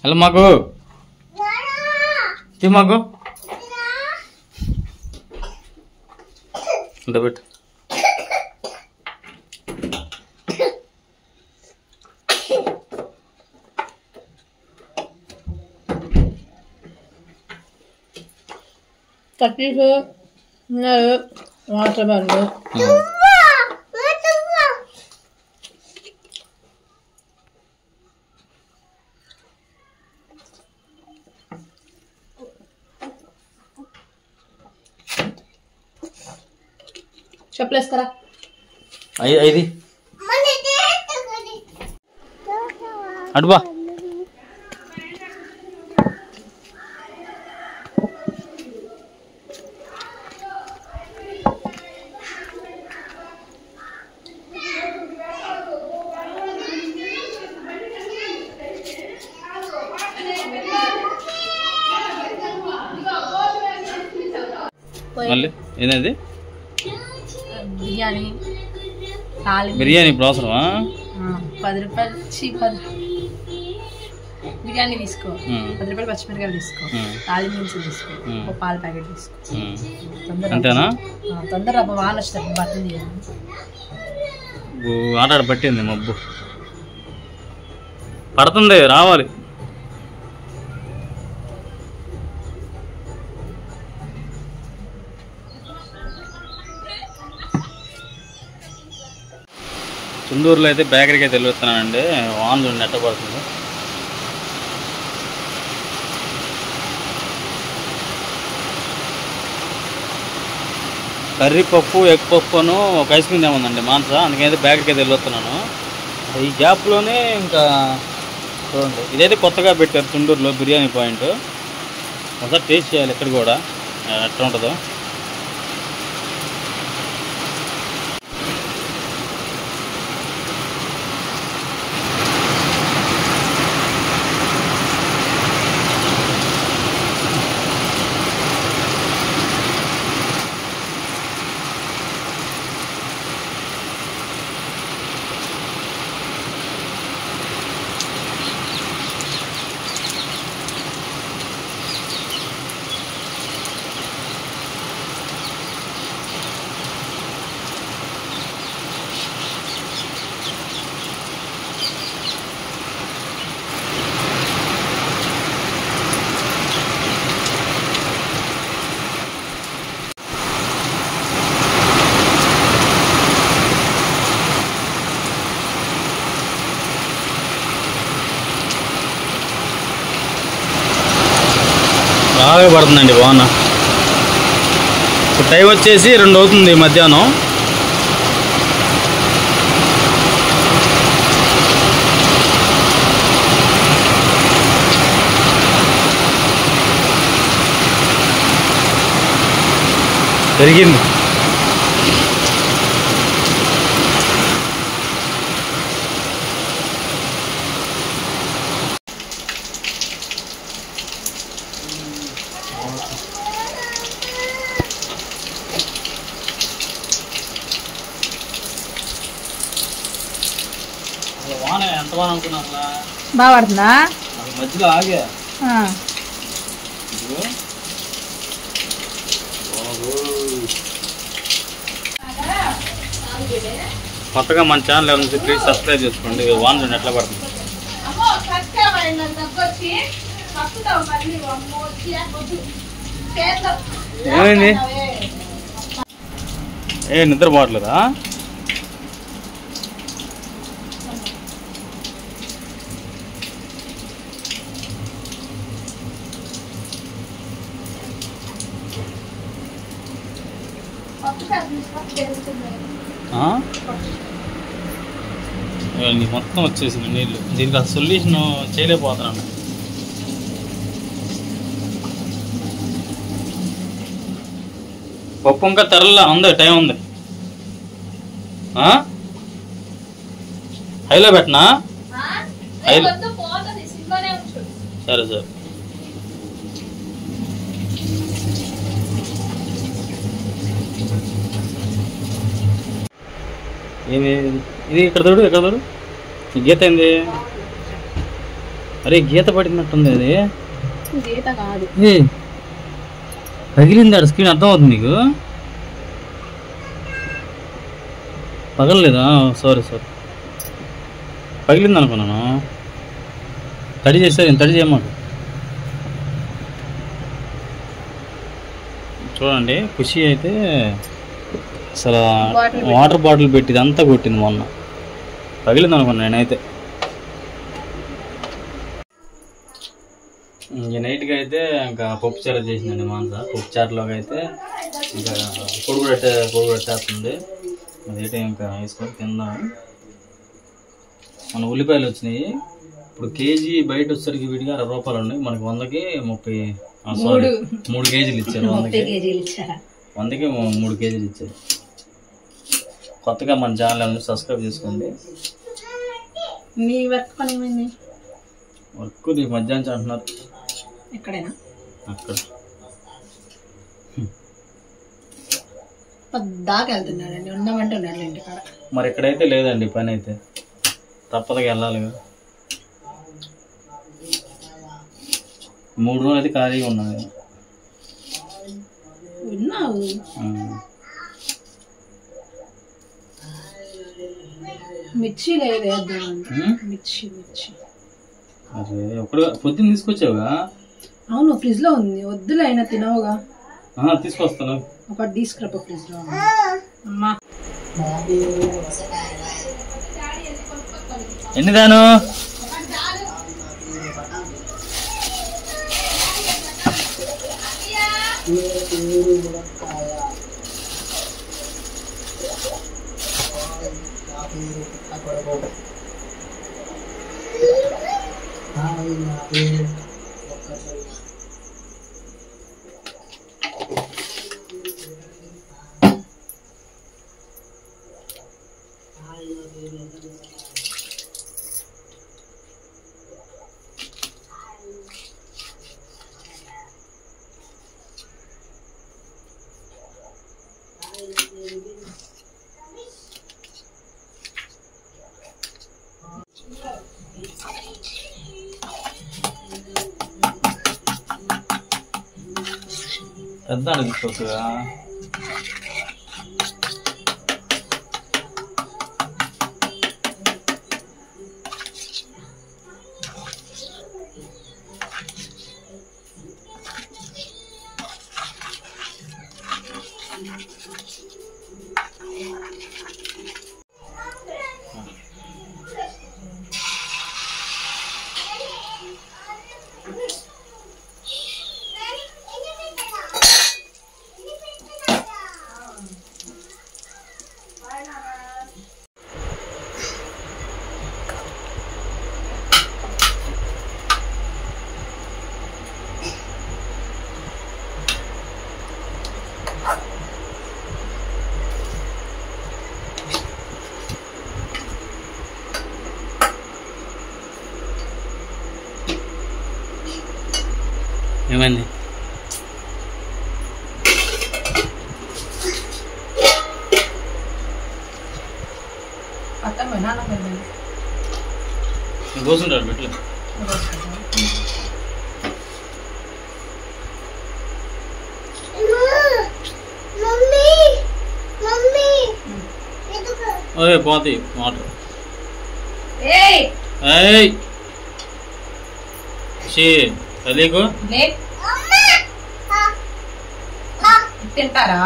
Hello మాకు మాకు ఇంత పెట్టు. కట్టీసు వాటర్ బాల్లు చెప్పలేస్తారా? ఐది అడుబా మళ్ళీ ఏదైంది? బిర్యానీ బిర్యానీ ఇప్పుడు అవసరమా? 10 రూపాయలు బిర్యానీ తీసుకో, 10 రూపాయలు పచ్చిమిరకాయలు తీసుకో, తాళి మీల్స్ తీసుకో, ఒక పాల ప్యాకెట్ తీసుకో. అంతేనా? తొందరగా వాన వస్తారు బట్టలు తీయాలి. ఆటాడ పట్టింది మబ్బు పడుతుంది, రావాలి. చుండూరులో అయితే బేకరీకి అయితే వెళ్ళొస్తున్నానండి. వాన్లు నెట్ట పడుతుంది. కర్రీ పప్పు, ఎగ్ పప్పును ఒక ఐస్ క్రీమ్ ఏముందండి మాంస. అందుకైతే బేకరీకి అయితే వెళ్ళొస్తున్నాను. ఈ గ్యాప్లోనే ఇంకా చూడండి, ఇదైతే కొత్తగా పెట్టారు చుండూరులో బిర్యానీ పాయింట్. ఒకసారి టేస్ట్ చేయాలి ఇక్కడ కూడా ఎట్లా ఉంటుందో. బాగా పడుతుందండి వాన. ఇప్పుడు టైం వచ్చేసి 2 అవుతుంది మధ్యాహ్నం. పెరిగింది. వాన ఎంత వాన అనుకున్నా బాగా పడుతుందా? మధ్యలో ఆగా కొత్తగా మన ఛానల్ ఎవరి ప్లీజ్ సబ్స్క్రైబ్ చేసుకోండి. వాన చూడండి ఎట్లా పడుతుంది. ఏమైంది? నిద్రపోవట్లేదా? నీకు మొత్తం వచ్చేసింది నీళ్ళు. దీనికి అసలు సొల్యూషన్ చేయలేకపోతున్నాను. పప్పు ఇంకా తెరలా ఉంది, టైం ఉంది. హైలో పెట్టనా? సరే సరే. ఇది ఇక్కడ చూడు, ఇక్కడ చూడు. ఈ గీత ఏంది? అరే గీత పడినట్టుంది అది. గీత కాదు, పగిలింది ఆడ స్క్రీన్. అర్థం అవుతుంది నీకు? పగలలేదా? సారీ పగిలింది అనుకున్నాను. తడి చేస్తారు, తడి చేయమాకు. చూడండి ఖుషి అయితే అసలు వాటర్ బాటిల్ పెట్టింది అంతా కొట్టింది. మొన్న పగిలింది అనుకున్నా నేనైతే. ఇంక నైట్గా అయితే ఇంకా పప్పు చారు చేసిందండి మాంస. పప్పు చారులోకి అయితే ఇంకా పొడుగు పెట్టేస్తుంది. అదైతే ఇంకా వేసుకొని తిందాము. మన ఉల్లిపాయలు వచ్చినాయి. ఇప్పుడు కేజీ బయట వచ్చేసరికి విడిగా 60 రూపాయలు ఉన్నాయి. మనకి 100కి 3 కేజీలు ఇచ్చారు. 100కి 3 కేజీలు ఇచ్చారు. కొత్తగా మన ఛానల్ సబ్స్క్రైబ్ చేసుకోండి. మీ వర్క్ పని ఏమైంది? వర్క్ నీకు మధ్యాహ్నం అంటున్నారు. ఎక్కడైనా అక్కడ పద్దాకా వెళ్తున్నాడండి. ఉన్నామంటే ఉన్నాడు ఇంటికాడ. మరి ఎక్కడైతే లేదండి పని అయితే తప్పదుగా వెళ్ళాలి. 3 రోజులు అయితే ఖాళీగా ఉన్నాను. ఉన్నావు మిర్చి లేదు. మిర్చి అరే ఒకడు పొద్దున్న తీసుకొచ్చావుగా? అవును ఫ్రిడ్జ్ లో ఉంది. వద్దులే అయినా తినవుగా. తీసుకొస్తాను. ఒకటి తీసుకురా ఫ్రిడ్జ్ లో. అమ్మా ఎన్ని దాను? పెద్ద తీసుకోవచ్చుగా. ఏమైంది? కూర్చుంటారు పెట్లు. అదే పోతాయి వాటర్. తెలియకు తింటారా?